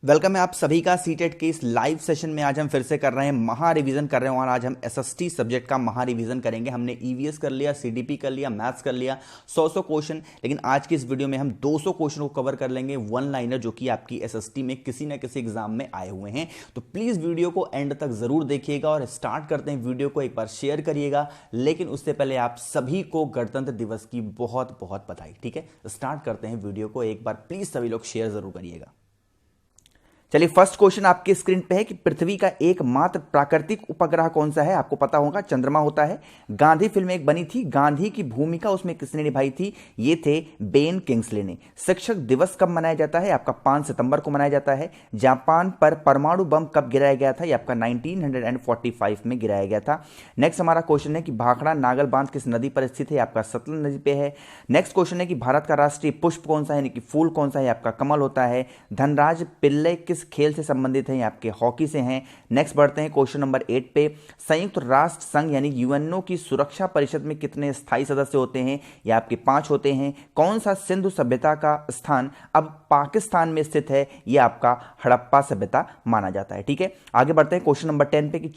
Welcome है आप सभी का सीटेट के इस लाइव सेशन में। आज हम फिर से कर रहे हैं महा रिवीजन कर रहे हैं और आज हम एसएसटी सब्जेक्ट का महा रिवीजन करेंगे। हमने ईवीएस कर लिया, सीडीपी कर लिया, मैथ्स कर लिया, 100 क्वेश्चन, लेकिन आज की इस वीडियो में हम 200 क्वेश्चन को कवर कर लेंगे, वन लाइनर, जो कि आपकी एसएसटी में किसी ना किसी एग्जाम में आए हुए हैं। तो प्लीज वीडियो को एंड तक जरूर देखिएगा और स्टार्ट करते हैं। वीडियो को एक बार शेयर करिएगा, लेकिन उससे पहले आप सभी को गणतंत्र दिवस की बहुत बहुत बधाई। ठीक है, स्टार्ट करते हैं वीडियो को। एक बार प्लीज सभी लोग शेयर जरूर करिएगा। चलिए, फर्स्ट क्वेश्चन आपकी स्क्रीन पे है कि पृथ्वी का एकमात्र प्राकृतिक उपग्रह कौन सा है। आपको पता होगा चंद्रमा होता है। गांधी फिल्म एक बनी थी, गांधी की भूमिका उसमें किसने निभाई थी? ये थे बेन किंग्सले ने। शिक्षक दिवस कब मनाया जाता है? आपका 5 सितंबर को मनाया जाता है। जापान पर परमाणु बम कब गिराया गया था? ये आपका 1945 में गिराया गया था। नेक्स्ट हमारा क्वेश्चन है कि भाखड़ा नागल बांध किस नदी पर स्थित है? आपका सतलज नदी पे है। नेक्स्ट क्वेश्चन है कि भारत का राष्ट्रीय पुष्प कौन सा है, यानी कि फूल कौन सा है? आपका कमल होता है। धनराज पिल्ले किस खेल से संबंधित हैं? आपके हॉकी से हैं। नेक्स्ट बढ़ते हैं क्वेश्चन नंबर 8 पे। संयुक्त राष्ट्र संघ यानी यूएनओ की सुरक्षा परिषद में कितने स्थायी सदस्य होते हैं? ये आपके 5 होते हैं। कौन सा सिंधु सभ्यता का स्थान अब पाकिस्तान में स्थित है? ये आपका हड़प्पा सभ्यता माना जाता है। ठीक है, आगे बढ़ते हैं क्वेश्चन नंबर 10 पे कि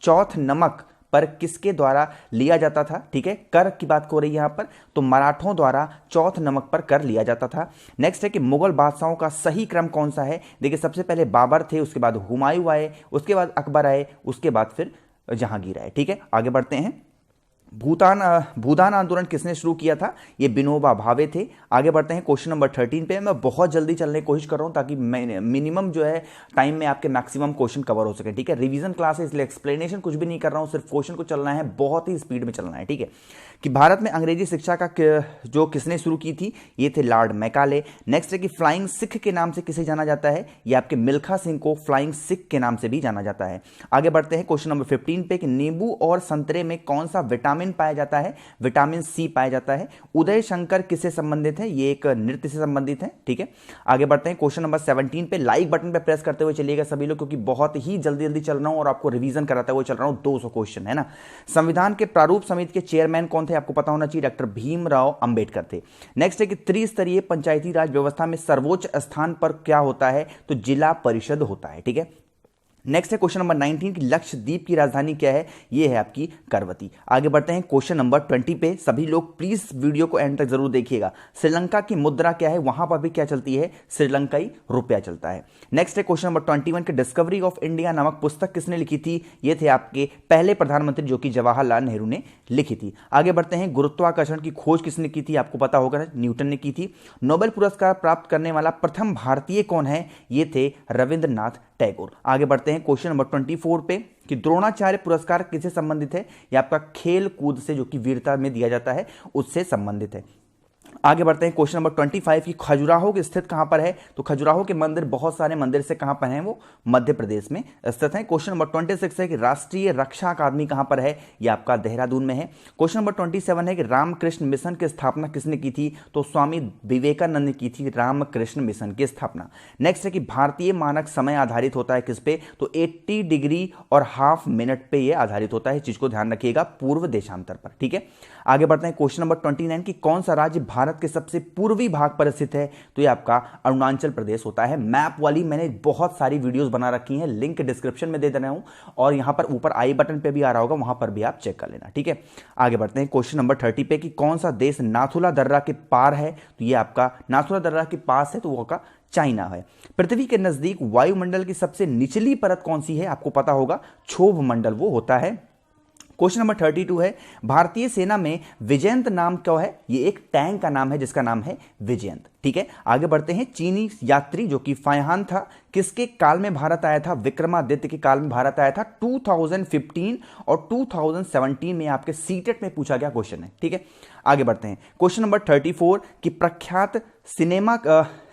चौथ नमक पर किसके द्वारा लिया जाता था? ठीक है, कर की बात हो रही है यहां पर, तो मराठों द्वारा चौथ नमक पर कर लिया जाता था। नेक्स्ट है कि मुगल बादशाहों का सही क्रम कौन सा है? देखिए, सबसे पहले बाबर थे, उसके बाद हुमायूं आए, उसके बाद अकबर आए, उसके बाद फिर जहांगीर आए। ठीक है, आगे बढ़ते हैं। भूदान आंदोलन किसने शुरू किया था? ये विनोबा भावे थे। आगे बढ़ते हैं क्वेश्चन नंबर 13 पे। मैं बहुत जल्दी चलने की कोशिश कर रहा हूं ताकि मिनिमम जो है टाइम में आपके मैक्सिमम क्वेश्चन कवर हो सके। ठीक है, रिवीजन क्लास है इसलिए एक्सप्लेनेशन कुछ भी नहीं कर रहा हूं, सिर्फ क्वेश्चन को चलना है, बहुत ही स्पीड में चलना है। ठीक है, कि भारत में अंग्रेजी शिक्षा का जो किसने शुरू की थी? ये थे लॉर्ड मैकाले। नेक्स्ट है कि फ्लाइंग सिख के नाम से किसे जाना जाता है? ये आपके मिल्खा सिंह को फ्लाइंग सिख के नाम से भी जाना जाता है। आगे बढ़ते हैं क्वेश्चन नंबर 15 पे कि नींबू और संतरे में कौन सा विटामिन पाया जाता है? विटामिन सी पाया जाता है। उदय शंकर किससे संबंधित है? ये एक नृत्य से संबंधित है। ठीक है, आगे बढ़ते हैं क्वेश्चन नंबर 17 पे। लाइक बटन पे प्रेस करते हुए चलिएगा सभी लोग, क्योंकि बहुत ही जल्दी जल्दी चल रहा हूं और आपको रिवीजन कराता हुआ चल रहा हूं। 200 क्वेश्चन है ना। संविधान के प्रारूप समिति के चेयरमैन कौन थे? आपको पता होना चाहिए, डॉक्टर भीमराव अंबेडकर थे। नेक्स्ट है कि त्रिस्तरीय पंचायती राज व्यवस्था में सर्वोच्च स्थान पर क्या होता है? तो जिला परिषद होता है। ठीक है, नेक्स्ट है क्वेश्चन नंबर 19 की लक्षद्वीप की राजधानी क्या है? ये है आपकी करवती। आगे बढ़ते हैं क्वेश्चन नंबर 20 पे। सभी लोग प्लीज वीडियो को एंड तक जरूर देखिएगा। श्रीलंका की मुद्रा क्या है? वहां पर भी क्या चलती है? श्रीलंकाई रुपया चलता है। नेक्स्ट है क्वेश्चन नंबर 21 की डिस्कवरी ऑफ इंडिया नामक पुस्तक किसने लिखी थी? ये थे आपके पहले प्रधानमंत्री, जो कि जवाहरलाल नेहरू ने लिखी थी। आगे बढ़ते हैं, गुरुत्वाकर्षण की खोज किसने की थी? आपको पता होगा, न्यूटन ने की थी। नोबेल पुरस्कार प्राप्त करने वाला प्रथम भारतीय कौन है? ये थे रविंद्रनाथ टैगोर। आगे बढ़ते हैं क्वेश्चन नंबर 24 पे कि द्रोणाचार्य पुरस्कार किससे संबंधित है? ये आपका खेल कूद से, जो कि वीरता में दिया जाता है, उससे संबंधित है। आगे बढ़ते हैं क्वेश्चन नंबर 25 की खजुराहो की स्थित कहां पर है? तो खजुराहो के मंदिर बहुत सारे मंदिर से कहां पर हैं? वो मध्य प्रदेश में स्थित है। क्वेश्चन नंबर 26 है कि राष्ट्रीय रक्षा अकादमी कहां पर है? ये आपका देहरादून में है। क्वेश्चन नंबर 27 है कि रामकृष्ण मिशन की स्थापना किसने की थी? तो स्वामी विवेकानंद ने की थी रामकृष्ण मिशन की स्थापना। नेक्स्ट है कि भारतीय मानक समय आधारित होता है किस पे? तो 80 डिग्री और हाफ मिनट पे ये आधारित होता है। चीज को ध्यान रखिएगा, पूर्व देशांतर पर। ठीक है, आगे बढ़ते हैं क्वेश्चन नंबर 29 की कौन सा राज्य भारत के सबसे पूर्वी भाग पर स्थित है? तो ये आपका अरुणाचल प्रदेश होता है। मैप वाली मैंने बहुत सारी वीडियोस बना रखी हैं, लिंक डिस्क्रिप्शन में दे देना हूं और यहां पर ऊपर आई बटन पे भी आ रहा होगा, वहां पर भी आप चेक कर लेना। ठीक है, आगे बढ़ते हैं क्वेश्चन नंबर 30 पे कि कौन सा देश नाथुला दर्रा के पार है? तो ये आपका नाथुला दर्रा के पास है, तो वो का चाइना है। पृथ्वी के नजदीक वायुमंडल की सबसे निचली परत कौन सी है? आपको पता होगा, क्षोभ मंडल वो होता है। क्वेश्चन नंबर 32 है भारतीय सेना में विजयंत नाम क्या है? ये एक टैंक का नाम है जिसका नाम है विजयंत। ठीक है, आगे बढ़ते हैं। चीनी यात्री जो कि फायहान था, किसके काल में भारत आया था? विक्रमादित्य के काल में भारत आया था। 2015 और 2017 में आपके सीटेट में पूछा गया क्वेश्चन है। ठीक है, आगे बढ़ते हैं। क्वेश्चन नंबर 34 कि प्रख्यात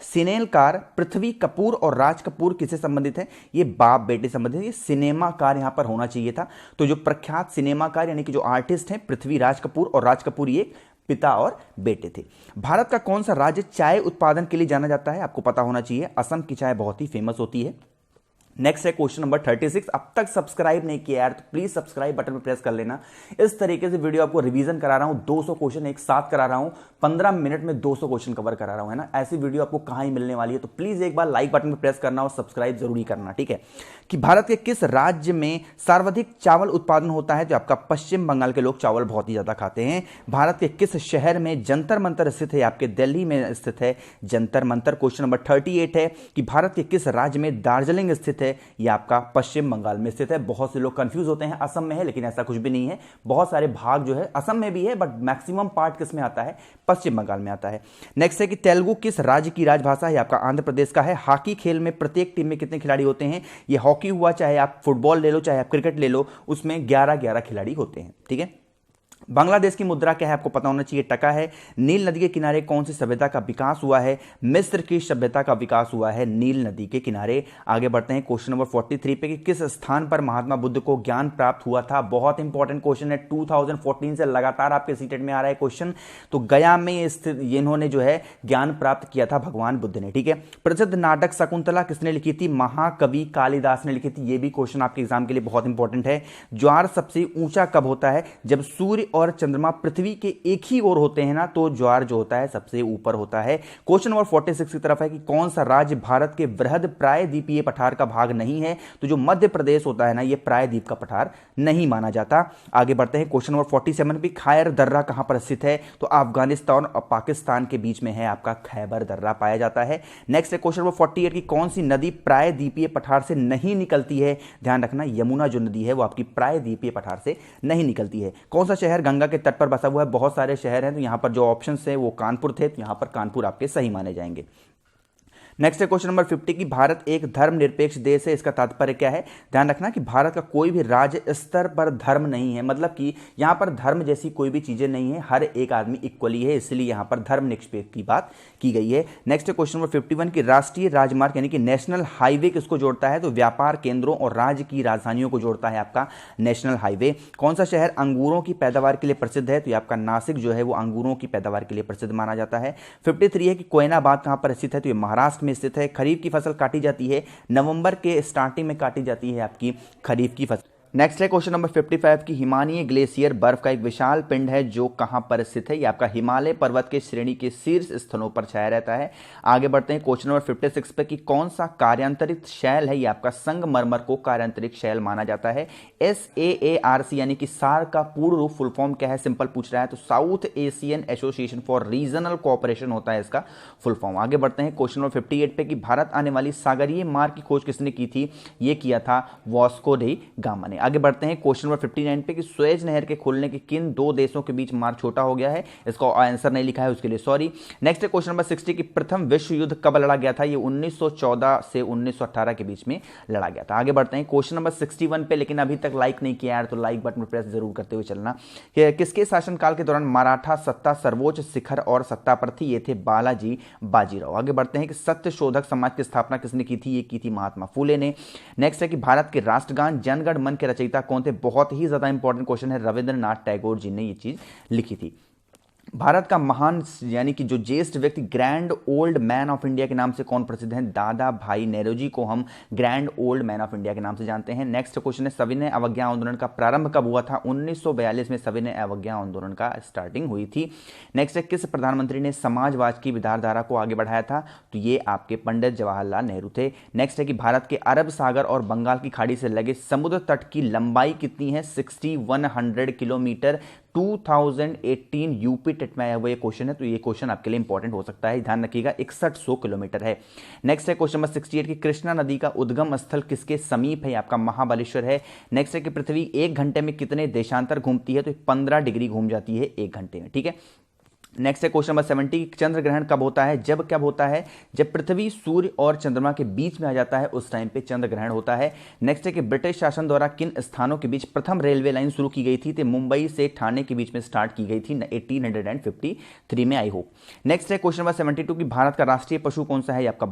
सिनेलकार पृथ्वी कपूर और राज कपूर किससे संबंधित है? ये बाप बेटे संबंधित है। ये सिनेमाकार यहां पर होना चाहिए था। तो जो प्रख्यात सिनेमाकार यानी कि जो आर्टिस्ट हैं पृथ्वी राज कपूर और राज कपूर, ये पिता और बेटे थे। भारत का कौन सा राज्य चाय उत्पादन के लिए जाना जाता है? आपको पता होना चाहिए, असम की चाय बहुत ही फेमस होती है। नेक्स्ट है क्वेश्चन नंबर 36। अब तक सब्सक्राइब नहीं किया यार तो प्लीज सब्सक्राइब बटन पर प्रेस कर लेना। इस तरीके से वीडियो आपको रिवीजन करा रहा हूं, 200 क्वेश्चन एक साथ करा रहा हूं, 15 मिनट में 200 क्वेश्चन कवर करा रहा हूं, है ना। ऐसी वीडियो आपको कहां ही मिलने वाली है, तो प्लीज एक बार लाइक बटन पर प्रेस करना और सब्सक्राइब जरूरी करना, ठीक है। कि भारत के किस राज्य में सर्वाधिक चावल उत्पादन होता है, जो आपका पश्चिम बंगाल के लोग चावल बहुत ही ज्यादा खाते हैं। भारत के किस शहर में जंतर मंतर स्थित है, आपके दिल्ली में स्थित है जंतर मंतर। क्वेश्चन नंबर 38 है कि भारत के किस राज्य में दार्जिलिंग स्थित है, यह आपका पश्चिम बंगाल में स्थित है। बहुत से लोग कंफ्यूज होते हैं असम में है, लेकिन ऐसा कुछ भी नहीं है। बहुत सारे भाग जो है असम में भी है, बट मैक्सिमम पार्ट किस में आता है, पश्चिम बंगाल में आता है। नेक्स्ट है कि तेलुगु किस राज्य की राजभाषा है, आपका आंध्र प्रदेश का है। हॉकी खेल में प्रत्येक टीम में कितने खिलाड़ी होते हैं, ये हॉकी हुआ चाहे आप फुटबॉल ले लो चाहे आप क्रिकेट ले लो, उसमें 11-11 खिलाड़ी होते हैं, ठीक है। बांग्लादेश की मुद्रा क्या है, आपको पता होना चाहिए, टका है। नील नदी के किनारे कौन सी सभ्यता का विकास हुआ है, मिस्र की सभ्यता का विकास हुआ है नील नदी के किनारे। आगे बढ़ते हैं क्वेश्चन नंबर 43 पे कि किस स्थान पर महात्मा बुद्ध को ज्ञान प्राप्त हुआ था। बहुत इंपॉर्टेंट क्वेश्चन है, 2014 से लगातार आपके सीटेट में आ रहा है क्वेश्चन। तो गया में स्थित इन्होंने जो है ज्ञान प्राप्त किया था भगवान बुद्ध ने, ठीक है। प्रसिद्ध नाटक शकुंतला किसने लिखी थी, महाकवि कालिदास ने लिखी थी। यह भी क्वेश्चन आपके एग्जाम के लिए बहुत इंपॉर्टेंट है। ज्वार सबसे ऊंचा कब होता है, जब सूर्य और चंद्रमा पृथ्वी के एक ही ओर होते हैं ना, तो ज्वार जो होता है सबसे ऊपर होता है। क्वेश्चन नंबर 46 की तरफ है कि कौन सा राज्य भारत के वृहद प्रायद्वीपीय पठार का भाग नहीं है, तो जो मध्य प्रदेश होता है ना, ये प्रायद्वीप का पठार नहीं माना जाता। आगे बढ़ते हैं क्वेश्चन नंबर 47 पे खैबर दर्रा कहां पर स्थित है, तो अफगानिस्तान और पाकिस्तान के बीच में है आपका खैबर दर्रा पाया जाता है। नेक्स्ट है क्वेश्चन नंबर 48 की कौन सी नदी प्रायद्वीपीय पठार से नहीं निकलती है। ध्यान रखना, यमुना जो नदी है वो आपकी प्रायद्वीपीय पठार से नहीं निकलती है। कौन सा शहर गंगा के तट पर बसा हुआ है, बहुत सारे शहर हैं, तो यहां पर जो ऑप्शंस है वो कानपुर थे, तो यहां पर कानपुर आपके सही माने जाएंगे। नेक्स्ट है क्वेश्चन नंबर 50 की भारत एक धर्मनिरपेक्ष देश है, इसका तात्पर्य क्या है। ध्यान रखना कि भारत का कोई भी राज्य स्तर पर धर्म नहीं है, मतलब कि यहां पर धर्म जैसी कोई भी चीजें नहीं है, हर एक आदमी इक्वली है, इसलिए यहां पर धर्मनिरपेक्ष की बात की गई है। नेक्स्ट है क्वेश्चन नंबर 51 की राष्ट्रीय राजमार्ग यानी कि नेशनल हाईवे किसको जोड़ता है, तो व्यापार केंद्रों और राज्य की राजधानियों को जोड़ता है आपका नेशनल हाईवे। कौन सा शहर अंगूरों की पैदावार के लिए प्रसिद्ध है, तो ये आपका नासिक जो है वो अंगूरों की पैदावार के लिए प्रसिद्ध माना जाता है। 53 है कि कोयनाबाद कहां पर स्थित है, तो ये महाराष्ट्र में स्थित है। खरीफ की फसल काटी जाती है नवंबर के स्टार्टिंग में काटी जाती है आपकी खरीफ की फसल। नेक्स्ट है क्वेश्चन नंबर 55 की हिमालय ग्लेशियर बर्फ का एक विशाल पिंड है जो कहां पर स्थित है, ये आपका हिमालय पर्वत के श्रेणी के शीर्ष स्थलों पर छाया रहता है। आगे बढ़ते हैं क्वेश्चन नंबर 56 पे कि कौन सा कार्यांतरित शैल है, ये आपका संगमरमर को कार्यांतरित शैल माना जाता है। SAARC यानी कि सार का पूर्ण रूप फुल फॉर्म क्या है, सिंपल पूछ रहा है, तो south Asian association for regional cooperation होता है इसका फुल फॉर्म। आगे बढ़ते हैं क्वेश्चन नंबर 58 पे कि भारत आने वाली सागरीय मार्ग की खोज किसने की थी, ये किया था वास्को डी गामा ने। आगे बढ़ते हैं क्वेश्चन नंबर 59 पे कि सुएज नहर के खुलने के किन दो देशों के बीच मार्ग छोटा हो गया है, इसका आंसर नहीं लिखा है, उसके लिए सॉरी। नेक्स्ट है क्वेश्चन नंबर 60 की प्रथम विश्व युद्ध कब लड़ा गया था, ये 1914 से 1918 के बीच में लड़ा गया था। आगे बढ़ते हैं क्वेश्चन नंबर 61 पे, लेकिन अभी तक लाइक नहीं किया यार तो लाइक बटन पर प्रेस जरूर करते हुए चलना। किसके शासनकाल के दौरान मराठा सत्ता सर्वोच्च शिखर और सत्ता पर थी, ये थे बालाजी बाजीराव। आगे बढ़ते हैं कि सत्य शोधक समाज की स्थापना किसने की थी, ये की थी महात्मा फूले ने। नेक्स्ट है कि भारत के राष्ट्रगान जनगण मन के रचयिता कौन थे, बहुत ही ज्यादा इंपॉर्टेंट क्वेश्चन है, रविंद्रनाथ टैगोर जी ने ये चीज लिखी थी। भारत का महान यानी कि जो ज्येष्ठ व्यक्ति grand old man of India के नाम से कौन प्रसिद्ध हैं, दादा भाई नेहरू को हम grand old man of India के नाम से जानते हैं। नेक्स्ट क्वेश्चन है सविनय अवज्ञा आंदोलन का प्रारंभ कब हुआ था, 1942 में सविनय अवज्ञा आंदोलन का स्टार्टिंग हुई थी। नेक्स्ट है किस प्रधानमंत्री ने समाजवाद की विचारधारा को आगे बढ़ाया था, तो ये आपके पंडित जवाहरलाल नेहरू थे। नेक्स्ट है कि भारत के अरब सागर और बंगाल की खाड़ी से लगे समुद्र तट की लंबाई कितनी है, 6100 किलोमीटर। 2018 यूपी टेट में आया हुआ ये क्वेश्चन है, तो ये क्वेश्चन आपके लिए इंपॉर्टेंट हो सकता है, ध्यान रखिएगा, 6100 किलोमीटर है। नेक्स्ट है क्वेश्चन नंबर 68 की कृष्णा नदी का उद्गम स्थल किसके समीप है, आपका महाबलेश्वर है। नेक्स्ट है कि पृथ्वी 1 घंटे में कितने देशांतर घूमती है, तो 15 डिग्री घूम जाती है 1 घंटे में, ठीक है। नेक्स्ट है क्वेश्चन नंबर 70, चंद्र ग्रहण कब होता है, जब कब होता है, जब पृथ्वी सूर्य और चंद्रमा के बीच में आ जाता है उस टाइम पे चंद्र ग्रहण होता है। नेक्स्ट है कि ब्रिटिश शासन द्वारा किन स्थानों के बीच प्रथम रेलवे लाइन शुरू की गई थी, तो मुंबई से ठाणे के बीच में स्टार्ट की गई थी 1853 में, आई होप। नेक्स्ट है क्वेश्चन नंबर 72 की भारत का राष्ट्रीय पशु कौन सा है, आपका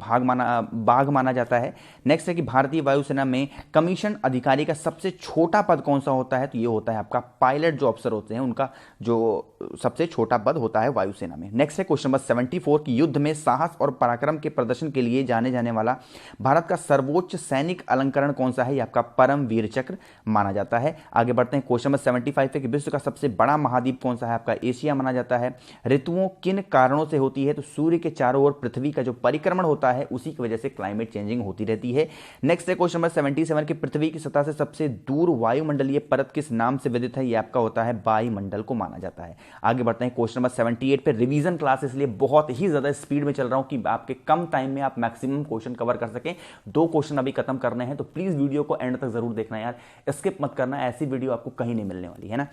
बाघ माना जाता है। नेक्स्ट है कि भारतीय वायुसेना में कमीशन अधिकारी का सबसे छोटा पद कौन सा होता है, तो ये होता है आपका पायलट, जो अफसर होते हैं उनका जो सबसे छोटा पद होता है वायुसेना में। नेक्स्ट है क्वेश्चन नंबर 74 कि युद्ध में साहस और पराक्रम के प्रदर्शन के लिए जाने जाने वाला भारत का सर्वोच्च सैनिक अलंकरण कौन सा है? ये आपका परम वीर चक्र माना जाता है। आगे बढ़ते हैं, क्वेश्चन नंबर 75 है कि विश्व का सबसे बड़ा महाद्वीप कौन सा है? आपका एशिया माना जाता है। ऋतुओं किन कारणों से होती है? तो सूर्य के चारों ओर पृथ्वी का जो परिक्रमण होता है उसी की वजह से क्लाइमेट चेंजिंग होती रहती है। नेक्स्ट है क्वेश्चन नंबर 77 कि पृथ्वी की सतह से सबसे दूर वायुमंडलीय परत किस नाम से विदित है? ये आपका होता है वायुमंडल को माना जाता है। आगे बढ़ते हैं, क्वेश्चन नंबर 78 पे रिवीजन क्लास इसलिए बहुत ही ज्यादा स्पीड में चल रहा हूं कि आपके कम टाइम में आप मैक्सिमम क्वेश्चन कवर कर सकें। 2 क्वेश्चन अभी खत्म करने हैं, तो प्लीज वीडियो को एंड तक जरूर देखना यार, स्किप मत करना, ऐसी वीडियो आपको कहीं नहीं मिलने वाली है ना।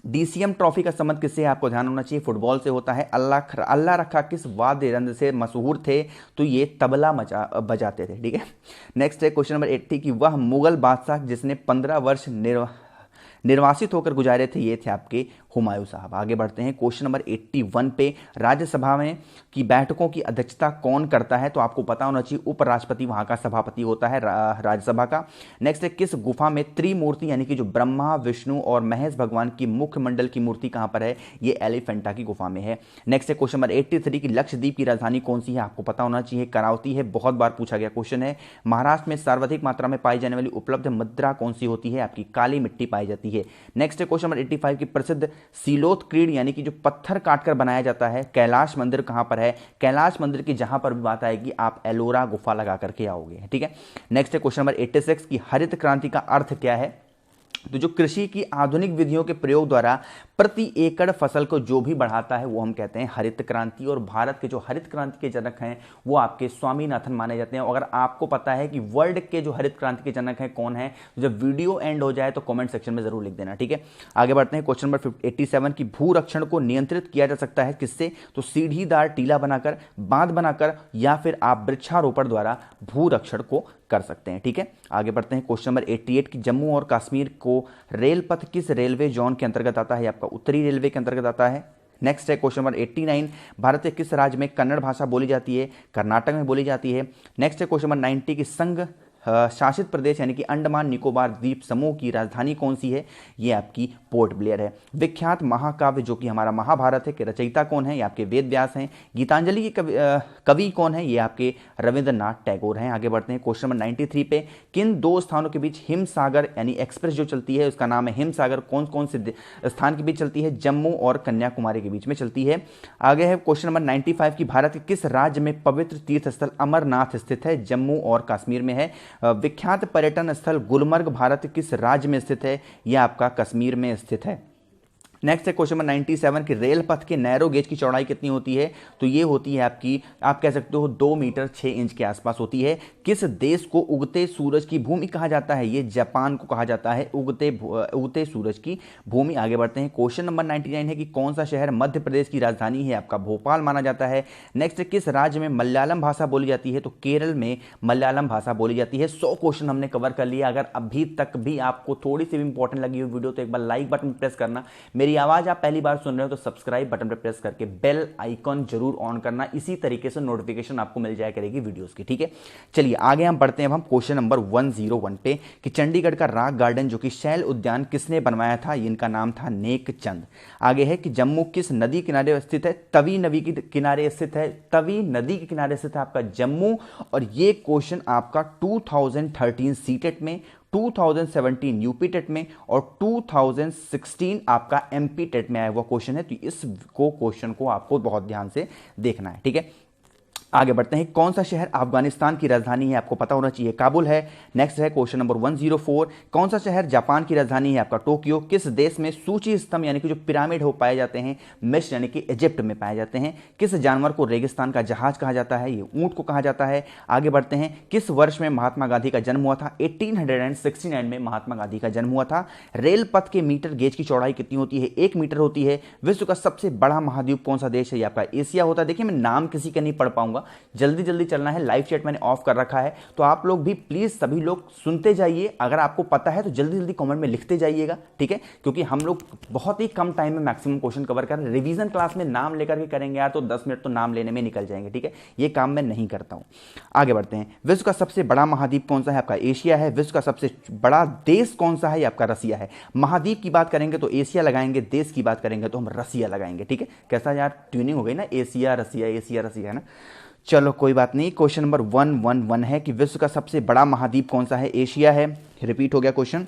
डीसीएम ट्रॉफी का संबंध किससे है? आपको ध्यान होना चाहिए, फुटबॉल से होता है। अल्लाह रखा किस वाद्य यंत्र से मशहूर थे? तो ये तबला बजाते थे, ठीक है। नेक्स्ट है क्वेश्चन नंबर 80 कि वह मुगल बादशाह जिसने 15 वर्ष निर्वासित होकर गुजारे थे, ये थे आपके हुमायूं साहब। आगे बढ़ते हैं, क्वेश्चन नंबर 81 पे राज्यसभा में की बैठकों की अध्यक्षता कौन करता है? तो आपको पता होना चाहिए, उपराष्ट्रपति वहां का सभापति होता है राज्यसभा का। नेक्स्ट है किस गुफा में त्रिमूर्ति यानी कि जो ब्रह्मा विष्णु और महेश भगवान की मुख्य मंडल की मूर्ति कहां पर है? ये एलिफेंटा की गुफा में है। नेक्स्ट है क्वेश्चन नंबर 83 की लक्षद्वीप की राजधानी कौन सी है? आपको पता होना चाहिए, करावती है, बहुत बार पूछा गया क्वेश्चन है। महाराष्ट्र में सर्वाधिक मात्रा में पाई जाने वाली उपलब्ध मुद्रा कौन सी होती है? आपकी काली मिट्टी पाई जाती है। नेक्स्ट है क्वेश्चन नंबर 85 की प्रसिद्ध सीलोत क्रीड यानी कि जो पत्थर काटकर बनाया जाता है, कैलाश मंदिर कहां पर है? कैलाश मंदिर की जहां पर भी बात आएगी आप एलोरा गुफा लगा करके आओगे, ठीक है। नेक्स्ट है क्वेश्चन नंबर 86 की हरित क्रांति का अर्थ क्या है? तो जो कृषि की आधुनिक विधियों के प्रयोग द्वारा प्रति एकड़ फसल को जो भी बढ़ाता है वो हम कहते हैं हरित क्रांति। और भारत के जो हरित क्रांति के जनक हैं वो आपके स्वामीनाथन माने जाते हैं। अगर आपको पता है कि वर्ल्ड के जो हरित क्रांति के जनक हैं कौन है, तो जब वीडियो एंड हो जाए तो कमेंट सेक्शन में जरूर लिख देना, ठीक है। आगे बढ़ते हैं, क्वेश्चन नंबर 87 की भूरक्षण को नियंत्रित किया जा सकता है किससे? तो सीढ़ीदार टीला बनाकर, बांध बनाकर, या फिर आप वृक्षारोपण द्वारा भूरक्षण को कर सकते हैं, ठीक है। आगे बढ़ते हैं, क्वेश्चन नंबर 88 की जम्मू और कश्मीर को रेल पथ किस रेलवे जोन के अंतर्गत आता है? आपका उत्तरी रेलवे के अंतर्गत आता है। नेक्स्ट है क्वेश्चन नंबर 89 भारत के किस राज्य में कन्नड़ भाषा बोली जाती है? कर्नाटक में बोली जाती है। नेक्स्ट है क्वेश्चन नंबर 90 की संघ शासित प्रदेश यानी कि अंडमान निकोबार द्वीप समूह की राजधानी कौन सी है? ये आपकी पोर्ट ब्लेयर है। विख्यात महाकाव्य जो कि हमारा महाभारत है के रचयिता कौन है? ये आपके वेद व्यास हैं। गीतांजलि के कवि कौन है? ये आपके रविंद्रनाथ टैगोर हैं। आगे बढ़ते हैं, क्वेश्चन नंबर 93 पे किन 2 स्थानों के बीच हिमसागर यानी एक्सप्रेस जो चलती है उसका नाम है हिमसागर, कौन कौन से स्थान के बीच चलती है? जम्मू और कन्याकुमारी के बीच में चलती है। आगे है क्वेश्चन नंबर 95 की भारत के किस राज्य में पवित्र तीर्थ स्थल अमरनाथ स्थित है? जम्मू और कश्मीर में है। विख्यात पर्यटन स्थल गुलमर्ग भारत किस राज्य में स्थित है? यह आपका कश्मीर में स्थित है। नेक्स्ट है क्वेश्चन नंबर 97 की रेल पथ के नैरो गेज की चौड़ाई कितनी होती है? तो ये होती है आपकी, आप कह सकते हो 2 मीटर 6 इंच के आसपास होती है। किस देश को उगते सूरज की भूमि कहा जाता है? ये जापान को कहा जाता है उगते सूरज की भूमि। आगे बढ़ते हैं, क्वेश्चन नंबर 99 है कि कौन सा शहर मध्य प्रदेश की राजधानी है? आपका भोपाल माना जाता है। नेक्स्ट किस राज्य में मलयालम भाषा बोली जाती है? तो केरल में मलयालम भाषा बोली जाती है। 100 क्वेश्चन हमने कवर कर लिया। अगर अभी तक भी आपको थोड़ी सी भी इंपॉर्टेंट लगी हुई वीडियो तो एक बार लाइक बटन प्रेस करना। मेरी आवाज आप पहली बार सुन रहे हो तो सब्सक्राइब बटन पर प्रेस करके बेल आइकॉन जरूर ऑन करना। इसी तरीके से नोटिफिकेशन आपको मिल जाया करेगी वीडियोस की, ठीक है। चलिए आगे हम बढ़ते हैं। अब हम क्वेश्चन नंबर 101 पे कि चंडीगढ़ का रॉक गार्डन जो कि शैल उद्यान किसने बनवाया था? इनका नाम था नेक चंद। आगे है कि जम्मू किस नदी किनारे स्थित है? तवी नदी के किनारे स्थित है। तवी नदी के किनारे स्थित है आपका जम्मू। और ये क्वेश्चन आपका 2013 सीटेट में, 2017 यूपी टेट में और 2016 आपका एमपी टेट में आया हुआ क्वेश्चन है। तो इस क्वेश्चन को आपको बहुत ध्यान से देखना है, ठीक है। आगे बढ़ते हैं, कौन सा शहर अफगानिस्तान की राजधानी है? आपको पता होना चाहिए, काबुल है। नेक्स्ट है क्वेश्चन नंबर 104, कौन सा शहर जापान की राजधानी है? आपका टोक्यो। किस देश में सूची स्तंभ यानी कि जो पिरामिड हो पाए जाते हैं? मिस्र यानी कि इजिप्ट में पाए जाते हैं। किस जानवर को रेगिस्तान का जहाज कहा जाता है? ये ऊंट को कहा जाता है। आगे बढ़ते हैं, किस वर्ष में महात्मा गांधी का जन्म हुआ था? 1869 में महात्मा गांधी का जन्म हुआ था। रेल पथ के मीटर गेज की चौड़ाई कितनी होती है? 1 मीटर होती है। विश्व का सबसे बड़ा महाद्वीप कौन सा देश है? ये आपका एशिया होता है। देखिए मैं नाम किसी का नहीं पढ़ पाऊंगा बताऊंगा। जल्दी जल्दी चलना है, लाइव चैट मैंने ऑफ कर रखा है, तो आप लोग भी प्लीज सभी लोग सुनते जाइए। अगर आपको पता है तो जल्दी जल्दी कमेंट में लिखते जाइएगा, ठीक है, क्योंकि हम लोग बहुत ही कम टाइम में मैक्सिमम क्वेश्चन कवर कर रहे हैं। रिवीजन क्लास में नाम लेकर के करेंगे यार तो 10 मिनट तो नाम लेने में निकल जाएंगे, ठीक है, ये काम मैं नहीं करता हूं। आगे बढ़ते हैं। विश्व का सबसे बड़ा महाद्वीप कौन सा है? आपका एशिया है। विश्व का सबसे बड़ा देश कौन सा है? आपका रसिया है। महाद्वीप की बात करेंगे तो एशिया लगाएंगे, देश की बात करेंगे तो हम रसिया लगाएंगे, ठीक है। कैसा यार ट्यूनिंग हो गई ना, एशिया रसिया, एशिया रसिया, है ना। चलो कोई बात नहीं। क्वेश्चन नंबर 111 है कि विश्व का सबसे बड़ा महाद्वीप कौन सा है? एशिया है। रिपीट हो गया क्वेश्चन।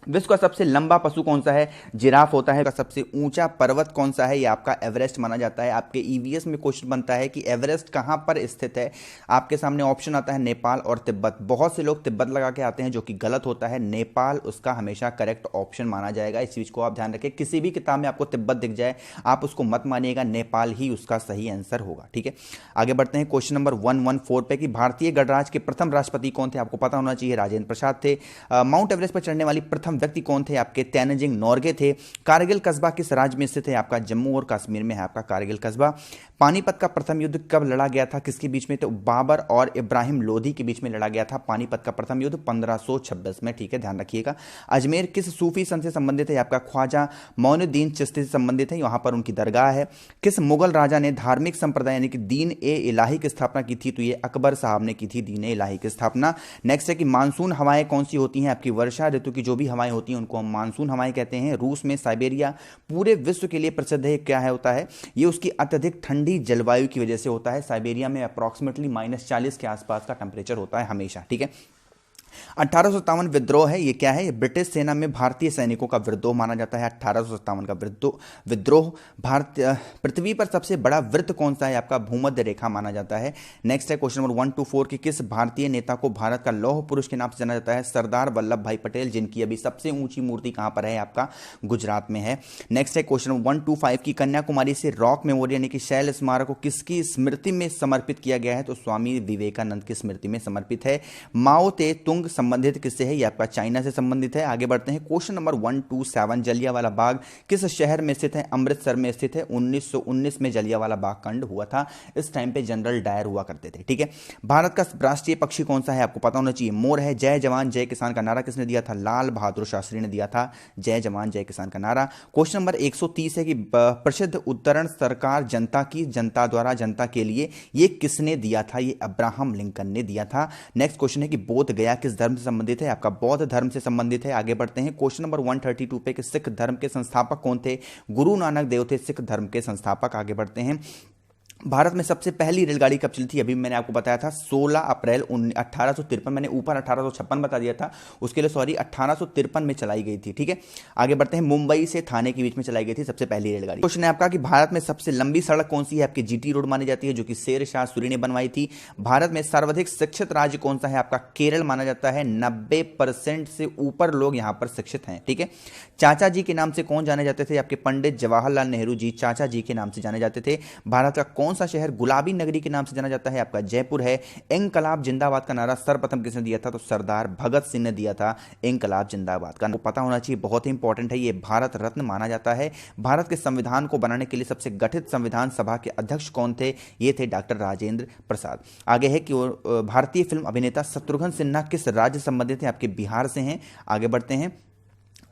विश्व का सबसे लंबा पशु कौन सा है? जिराफ होता है। का सबसे ऊंचा पर्वत कौन सा है? ये आपका एवरेस्ट माना जाता है। आपके ईवीएस में क्वेश्चन बनता है कि एवरेस्ट कहां पर स्थित है। आपके सामने ऑप्शन आता है नेपाल और तिब्बत। बहुत से लोग तिब्बत लगा के आते हैं, जो कि गलत होता है। नेपाल उसका हमेशा करेक्ट ऑप्शन माना जाएगा। इस चीज को आप ध्यान रखें। किसी भी किताब में आपको तिब्बत दिख जाए आप उसको मत मानिएगा, नेपाल ही उसका सही आंसर होगा, ठीक है। आगे बढ़ते हैं क्वेश्चन नंबर 114 पे कि भारतीय गणराज्य के प्रथम राष्ट्रपति कौन थे? आपको पता होना चाहिए, राजेंद्र प्रसाद थे। माउंट एवरेस्ट पर चढ़ने वाली प्रथम व्यक्ति कौन थे? आपके तेनजिंग नोरगे थे। कारगिल कस्बा किस राज्य में स्थित है? आपका जम्मू और कश्मीर में है आपका कारगिल कस्बा। पानीपत का प्रथम युद्ध कब लड़ा गया था? किसके बीच में? तो बाबर और इब्राहिम लोधी के बीच में लड़ा गया था पानीपत का प्रथम युद्ध 1526 में, ठीक है, ध्यान रखिएगा। अजमेर किस सूफी संत से संबंधित है? आपका ख्वाजा मोइनुद्दीन चिश्ती से संबंधित है, वहां पर उनकी दरगाह है। किस मुगल राजा ने धार्मिक संप्रदाय यानी कि दीन ए इलाही की स्थापना की थी? तो ये अकबर साहब ने की थी दीन ए इलाही की स्थापना। नेक्स्ट है कि मानसून हवाएं कौन सी होती हैं? आपकी वर्षा ऋतु की जो भी हवाएं होती हैं उनको हम मानसून हवाएं कहते हैं। रूस में साइबेरिया पूरे विश्व के लिए प्रसिद्ध है। क्या है होता है? ये उसकी अत्यधिक ठंडी जलवायु की वजह से होता है। साइबेरिया में अप्रॉक्सीमेटली -40 के आसपास का टेम्परेचर होता है हमेशा, ठीक है। 1857 विद्रोह है, ये क्या है? ये ब्रिटिश सेना में भारतीय सैनिकों का विद्रोह माना जाता है। 1857 का विद्रोह। भारत पृथ्वी पर सबसे बड़ा वृत्त कौन सा है? आपका भूमध्य रेखा माना जाता है। नेक्स्ट है क्वेश्चन नंबर 124 कि किस भारतीय नेता को भारत का लौह पुरुष के नाम से जाना जाता है? सरदार वल्लभ भाई पटेल, जिनकी अभी सबसे ऊंची मूर्ति कहां पर है? आपका गुजरात में है। नेक्स्ट है क्वेश्चन नंबर 125 की कन्याकुमारी से रॉक मेमोरियल यानी कि शैल स्मारक को किसकी स्मृति में समर्पित किया गया है? तो स्वामी विवेकानंद की स्मृति में समर्पित है। माओ ते तुंग संबंधित किससे है? ये आपका चाइना से संबंधित है। आगे बढ़ते हैं क्वेश्चन नंबर 127 जलियांवाला बाग किस शहर में स्थित है? अमृतसर में स्थित है। 1919 में जलियांवाला बाग कांड हुआ था। इस टाइम पे जनरल डायर हुआ करते थे, ठीक है। भारत का राष्ट्रीय पक्षी कौन सा है? आपको पता होना चाहिए, मोर है। जय जवान जय किसान का नारा किसने दिया था? लाल बहादुर शास्त्री ने दिया था जय जवान जय किसान का नारा। क्वेश्चन नंबर 130 है कि प्रसिद्ध उद्धरण सरकार जनता की, जनता द्वारा जनता के लिए, ये किसने दिया था? ये अब्राहम लिंकन ने दिया था। नेक्स्ट क्वेश्चन है कि बोध गया किस धर्म से संबंधित है? आपका बौद्ध धर्म से संबंधित है। आगे बढ़ते हैं क्वेश्चन नंबर 132 पे कि सिख धर्म के संस्थापक कौन थे? गुरु नानक देव थे सिख धर्म के संस्थापक। आगे बढ़ते हैं। भारत में सबसे पहली रेलगाड़ी कब चली थी? अभी मैंने आपको बताया था 16 अप्रैल 1853। मैंने ऊपर 1856 बता दिया था, उसके लिए सॉरी, 1853 में चलाई गई थी, ठीक है। आगे बढ़ते हैं। मुंबई से थाने के बीच में चलाई गई थी सबसे पहली रेलगाड़ी। क्वेश्चन है आपका कि भारत में सबसे लंबी सड़क कौन सी है? आपकी जीटी रोड मानी जाती है, जो कि शेर शाह सूरी ने बनवाई थी। भारत में सर्वाधिक शिक्षित राज्य कौन सा है? आपका केरल माना जाता है। 90% से ऊपर लोग यहां पर शिक्षित हैं, ठीक है। चाचा जी के नाम से कौन जाने जाते थे? आपके पंडित जवाहरलाल नेहरू जी चाचा जी के नाम से जाने जाते थे। भारत का कौन सा शहर गुलाबी नगरी के नाम से जाना जाता है? आपका जयपुर है। इंकलाब जिंदाबाद का नारा सर्वप्रथम किसने दिया था? तो सरदार भगत सिंह ने दिया था इंकलाब जिंदाबाद का। पता होना चाहिए, बहुत ही इंपॉर्टेंट है, ये भारत रत्न माना जाता है। भारत के संविधान को बनाने के लिए सबसे गठित संविधान सभा के अध्यक्ष कौन थे? ये थे डॉक्टर राजेंद्र प्रसाद। आगे है कि भारतीय फिल्म अभिनेता शत्रुघ्न सिन्हा किस राज्य संबंधित है? आपके बिहार से हैं। आगे बढ़ते हैं।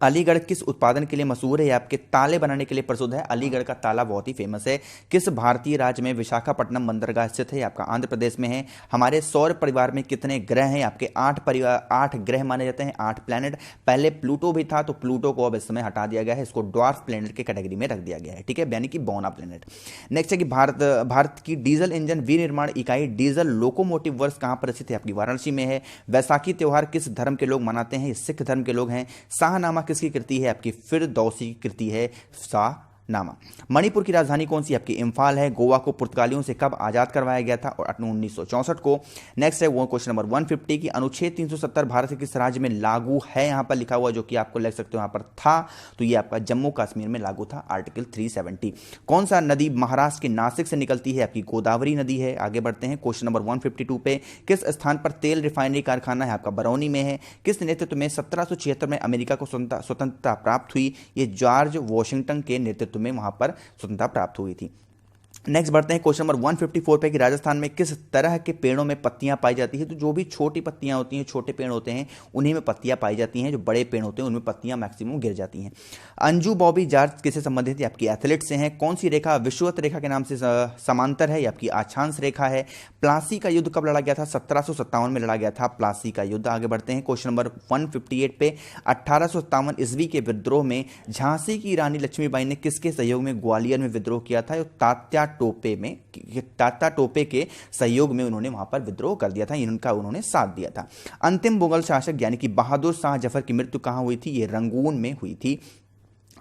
अलीगढ़ किस उत्पादन के लिए मशहूर है? या आपके ताले बनाने के लिए प्रसिद्ध है। अलीगढ़ का ताला बहुत ही फेमस है। किस भारतीय राज्य में विशाखापट्टनम बंदरगाह स्थित है? आपका आंध्र प्रदेश में है। हमारे सौर परिवार में कितने ग्रह हैं? आपके 8 ग्रह माने जाते हैं, 8 प्लैनेट। पहले प्लूटो भी था, तो प्लूटो को अब इस समय हटा दिया गया है, इसको ड्वार्फ प्लैनेट के कैटेगरी में रख दिया गया है, ठीक है, यानी कि बौना प्लैनेट। नेक्स्ट है कि भारत की डीजल इंजन विनिर्माण इकाई डीजल लोकोमोटिव वर्क्स कहां पर स्थित है? आपकी वाराणसी में है। वैसाखी त्योहार किस धर्म के लोग मनाते हैं? सिख धर्म के लोग हैं। शाहनामा किसकी कृति है? आपकी फिरदौसी की कृति है शाहनामा। मणिपुर की राजधानी कौन सी? आपकी इम्फाल है। गोवा को पुर्तगालियों से कब आजाद करवाया गया था? और 1964 को। नेक्स्ट है वो क्वेश्चन नंबर 150 की अनुच्छेद 370 भारत के किस राज्य में लागू है? यहां पर लिखा हुआ, जो कि आपको लग सकते हो यहां पर था, तो ये आपका जम्मू कश्मीर में लागू था, आर्टिकल 370। कौन सा नदी महाराष्ट्र के नासिक से निकलती है? आपकी गोदावरी नदी है। आगे बढ़ते हैं क्वेश्चन नंबर 152 पे। किस स्थान पर तेल रिफाइनरी कारखाना है? आपका बरौनी में है। किस नेतृत्व में 1776 में अमेरिका को स्वतंत्रता प्राप्त हुई? ये जॉर्ज वॉशिंगटन के नेतृत्व में वहां पर स्वतंत्रता प्राप्त हुई थी। नेक्स्ट बढ़ते हैं क्वेश्चन नंबर 154 पे कि राजस्थान में किस तरह के पेड़ों में पत्तियां पाई जाती है। तो जो भी छोटी पत्तियां होती हैं, छोटे पेड़ होते हैं, उन्हीं में पत्तियां पाई जाती हैं। जो बड़े पेड़ होते हैं उनमें पत्तियां मैक्सिमम गिर जाती हैं। अंजू बॉबी जॉर्ज किससे संबंधित है? आपकी एथलीट से हैं। कौन सी रेखा विषुवत रेखा के नाम से समांतर है? ये आपकी अक्षांश रेखा है। प्लासी का युद्ध कब लड़ा गया था? 1757 में लड़ा गया था प्लासी का युद्ध। आगे बढ़ते हैं क्वेश्चन नंबर 158 पे 1857 ईस्वी के विद्रोह में झांसी की रानी लक्ष्मीबाई ने किसके सहयोग में ग्वालियर में विद्रोह किया था? तात्या टोपे के सहयोग में उन्होंने वहां पर विद्रोह कर दिया था, इनका उन्होंने साथ दिया था। अंतिम मुगल शासक यानी कि बहादुर शाह जफर की मृत्यु कहां हुई थी? ये रंगून में हुई थी।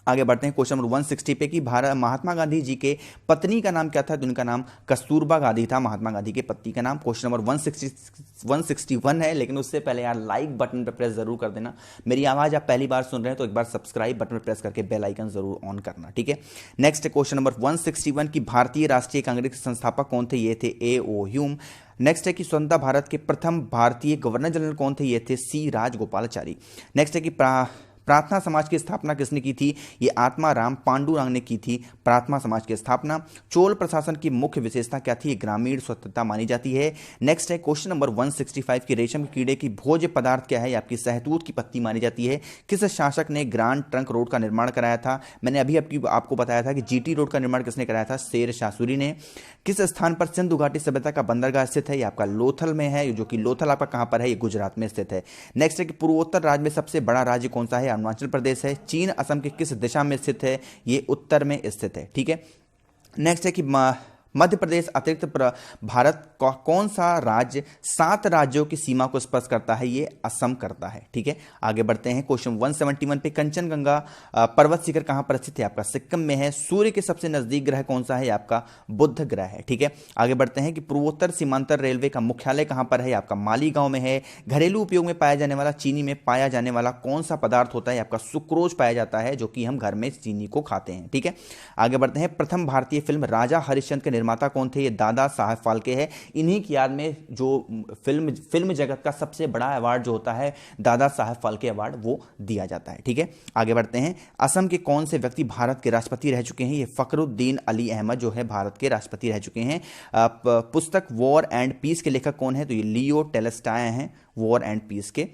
आगे बढ़ते हैं क्वेश्चन नंबर 160 पे कि भारत महात्मा गांधी जी के पत्नी का नाम क्या था? तो उनका नाम कस्तूरबा गांधी था, महात्मा गांधी के पति का नाम। क्वेश्चन नंबर 161 है, लेकिन उससे पहले यार लाइक बटन पर प्रेस जरूर कर देना। मेरी आवाज आप पहली बार सुन रहे हैं तो एक बार सब्सक्राइब बटन पर प्रेस करके बेल आइकन जरूर ऑन करना, ठीक है। नेक्स्ट क्वेश्चन नंबर 161 की भारतीय राष्ट्रीय कांग्रेस के संस्थापक कौन थे? ये थे A.O. ह्यूम। नेक्स्ट है कि स्वतंत्रता भारत के प्रथम भारतीय गवर्नर जनरल कौन थे? ये थे C. राजगोपालाचारी। नेक्स्ट है कि प्रार्थना समाज की स्थापना किसने की थी? ये आत्माराम पांडुरंग ने की थी प्रार्थना समाज की स्थापना। चोल प्रशासन की मुख्य विशेषता क्या थी? ग्रामीण स्वतंत्रता मानी जाती है। नेक्स्ट है क्वेश्चन नंबर 165 की रेशम के कीड़े की भोज्य पदार्थ क्या है? आपकी सहतूत की पत्ती मानी जाती है। किस शासक ने ग्रांड ट्रंक रोड का निर्माण कराया था? मैंने अभी आपको बताया था कि GT रोड का निर्माण किसने कराया था? शेर शाह सूरी ने। किस स्थान पर सिंधु घाटी सभ्यता का बंदरगाह स्थित है? ये आपका लोथल में है, जो कि लोथल आपका कहां पर है? ये गुजरात में स्थित है। नेक्स्ट है कि पूर्वोत्तर राज्य में सबसे बड़ा राज्य कौन सा है? अरुणाचल प्रदेश है। चीन असम के किस दिशा में स्थित है? ये उत्तर में स्थित है, ठीक है। नेक्स्ट है कि मध्य प्रदेश अतिरिक्त भारत का कौन सा राज्य 7 राज्यों की सीमा को स्पर्श करता है? ये असम करता है, ठीक है। आगे बढ़ते हैं क्वेश्चन 171 पे कंचनजंगा पर्वत शिखर कहां पर स्थित है? आपका सिक्किम में है। सूर्य के सबसे नजदीक ग्रह कौन सा है? आपका बुध ग्रह है, ठीक है। आगे बढ़ते हैं कि पूर्वोत्तर सीमांतर रेलवे का मुख्यालय कहां पर है? आपका मालीगांव में है। घरेलू उपयोग में पाया जाने वाला चीनी में पाया जाने वाला कौन सा पदार्थ होता है? आपका सुक्रोज पाया जाता है, जो कि हम घर में चीनी को खाते हैं, ठीक है। आगे बढ़ते हैं प्रथम भारतीय फिल्म राजा हरिश्चंद्र निर्माता कौन थे? ये दादा साहेब फाल्के है। इन्हीं की याद में जो फिल्म जगत का सबसे बड़ा अवार्ड जो होता है दादा साहेब फाल्के अवार्ड, वो दिया जाता है, ठीक है। आगे बढ़ते हैं। असम के कौन से व्यक्ति भारत के राष्ट्रपति रह चुके हैं? ये फखरुद्दीन अली अहमद जो है भारत के राष्ट्रपति रह चुके हैं। पुस्तक वॉर एंड पीस के लेखक कौन है? तो ये लियो टॉल्स्टॉय हैं, वॉर एंड पीस के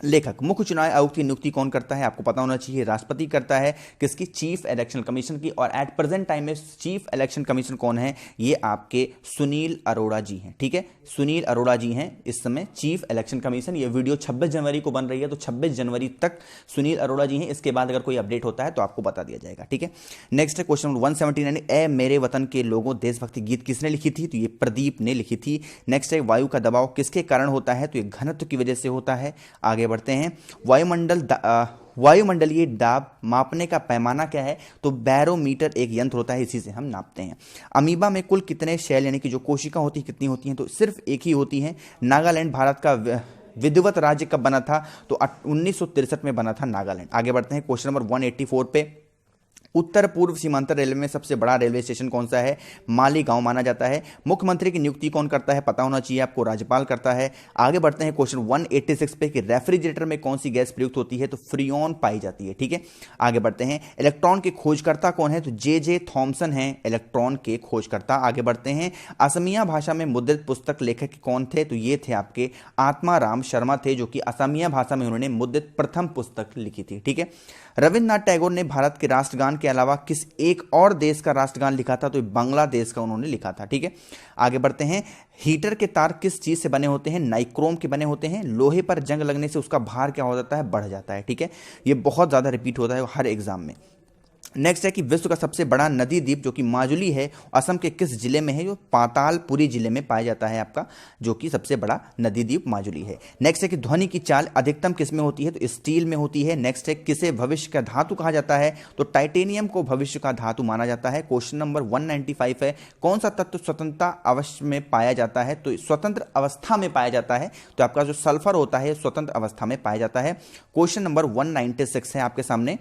लेखक। मुख्य चुनाव आयुक्त की नियुक्ति कौन करता है? आपको पता होना चाहिए, राष्ट्रपति करता है। किसकी? चीफ इलेक्शन कमीशन की। और एट प्रेजेंट टाइम में चीफ इलेक्शन कमीशन कौन है? ये आपके सुनील अरोड़ा जी हैं, ठीक है। सुनील अरोड़ा जी हैं इस समय चीफ इलेक्शन कमीशन। ये वीडियो 26 जनवरी को बन रही है, तो 26 जनवरी तक सुनील अरोड़ा जी हैं। इसके बाद अगर कोई अपडेट होता है तो आपको बता दिया जाएगा, ठीक है। नेक्स्ट है क्वेश्चन 179, ए मेरे वतन के लोगों देशभक्ति गीत किसने लिखी थी? तो ये प्रदीप ने लिखी थी। नेक्स्ट है वायु का दबाव किसके कारण होता है? तो ये घनत्व की वजह से होता है। आगे बढ़ते हैं। वायुमंडलीय दाब मापने का पैमाना क्या है? तो बैरोमीटर एक यंत्र होता है, इसी से हम नापते हैं। अमीबा में कुल कितने शेल यानी कि जो कोशिका होती है कितनी होती हैं? तो सिर्फ एक ही होती है। नागालैंड भारत का विधिवत राज्य कब बना था? तो 1963 में बना था नागालैंड। आगे बढ़ते हैं क्वेश्चन नंबर 184 पे उत्तर पूर्व सीमांतर रेलवे में सबसे बड़ा रेलवे स्टेशन कौन सा है? मालीगांव माना जाता है। मुख्यमंत्री की नियुक्ति कौन करता है? पता होना चाहिए आपको, राज्यपाल करता है। आगे बढ़ते हैं क्वेश्चन 186 पे कि रेफ्रिजरेटर में कौन सी गैस प्रयुक्त होती है? तो फ्रीऑन पाई जाती है, ठीक है। आगे बढ़ते हैं। इलेक्ट्रॉन के खोजकर्ता कौन है? तो जे थॉमसन है इलेक्ट्रॉन के खोजकर्ता। आगे बढ़ते हैं। असमिया भाषा में मुद्रित पुस्तक लेखक कौन थे? तो ये थे आपके आत्माराम शर्मा थे, जो कि असमिया भाषा में उन्होंने मुद्रित प्रथम पुस्तक लिखी थी, ठीक है। रविन्द्रनाथ टैगोर ने भारत के राष्ट्रगान के अलावा किस एक और देश का राष्ट्रगान लिखा था? तो बांग्लादेश का उन्होंने लिखा था, ठीक है। आगे बढ़ते हैं। हीटर के तार किस चीज से बने होते हैं? नाइक्रोम के बने होते हैं। लोहे पर जंग लगने से उसका भार क्या हो जाता है? बढ़ जाता है, ठीक है। ये बहुत ज्यादा रिपीट होता है हर एग्जाम में। नेक्स्ट है कि विश्व का सबसे बड़ा नदी द्वीप जो कि माजुली है, असम के किस जिले में है? जो पातालपुरी जिले में पाया जाता है आपका, जो कि सबसे बड़ा नदी द्वीप माजुली है। नेक्स्ट है कि ध्वनि की चाल अधिकतम किस में होती है? तो स्टील में होती है। नेक्स्ट है किसे भविष्य का धातु कहा जाता है? तो टाइटेनियम को भविष्य का धातु माना जाता है। क्वेश्चन नंबर 195 है कौन सा तत्व स्वतंत्रता अवस्था में पाया जाता है? तो स्वतंत्र अवस्था में पाया जाता है। तो आपका जो सल्फर होता है स्वतंत्र अवस्था में पाया जाता है। क्वेश्चन नंबर 196 है आपके सामने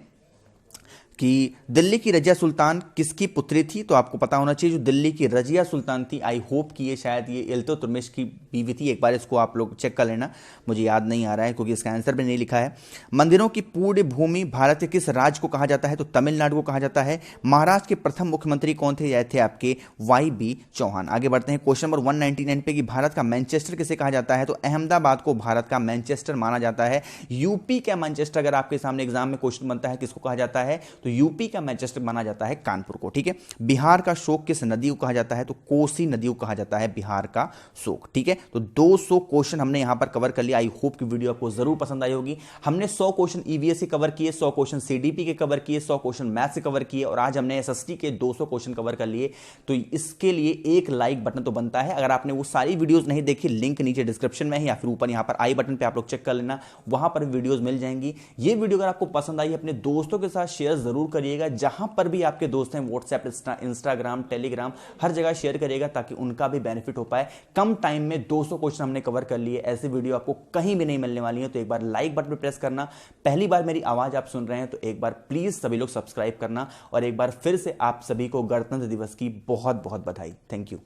कि दिल्ली की रजिया सुल्तान किसकी पुत्री थी, तो आपको पता होना चाहिए जो दिल्ली की रजिया सुल्तान थी, आई होप कि ये शायद ये इल्तुतमिश की बीवी थी। एक बार इसको आप लोग चेक कर लेना, मुझे याद नहीं आ रहा है क्योंकि इसका आंसर भी नहीं लिखा है। मंदिरों की पूर्ण भूमि भारत के किस राज्य को कहा जाता है, तो तमिलनाडु को कहा जाता है। महाराष्ट्र के प्रथम मुख्यमंत्री कौन थे, यह थे आपके YB चौहान। आगे बढ़ते हैं क्वेश्चन नंबर 199 पे कि भारत का मैनचेस्टर किसे कहा जाता है, तो अहमदाबाद को भारत का मैनचेस्टर माना जाता है। यूपी का मैनचेस्टर अगर आपके सामने एग्जाम में क्वेश्चन बनता है किसको कहा जाता है, तो यूपी का मैनचेस्टर माना जाता है कानपुर को। ठीक है, बिहार का शोक किस नदी को कहा जाता है, तो कोसी नदी को कहा जाता है बिहार का शोक। ठीक है, तो 200 क्वेश्चन हमने यहां पर कवर कर लिया। आई होप की वीडियो आपको जरूर पसंद आई होगी। हमने 100 क्वेश्चन ईवीएस के कवर किए, 100 क्वेश्चन सीडीपी के कवर किए, 100 क्वेश्चन मैथ्स से कवर किए और आज हमने एसएसटी के 200 क्वेश्चन कवर कर लिए। तो इसके लिए एक लाइक बटन तो बनता है। अगर आपने वो सारी वीडियोस नहीं देखी, लिंक नीचे डिस्क्रिप्शन में है या फिर ऊपर यहां पर आई बटन पे आप लोग चेक कर लेना, वहां पर वीडियोस मिल जाएंगी। ये वीडियो अगर आपको पसंद आई अपने दोस्तों के साथ शेयर जरूर करिएगा, जहां पर भी आपके दोस्त हैं, व्हाट्सएप, इंस्टाग्राम, टेलीग्राम, हर जगह शेयर करिएगा ताकि उनका भी बेनिफिट हो पाए। कम टाइम में 200 क्वेश्चन हमने कवर कर लिए, ऐसी वीडियो आपको कहीं भी नहीं मिलने वाली है। तो एक बार लाइक बटन पर प्रेस करना, पहली बार मेरी आवाज आप सुन रहे हैं तो एक बार प्लीज सभी लोग सब्सक्राइब करना, और एक बार फिर से आप सभी को गणतंत्र दिवस की बहुत बहुत बधाई। Thank you.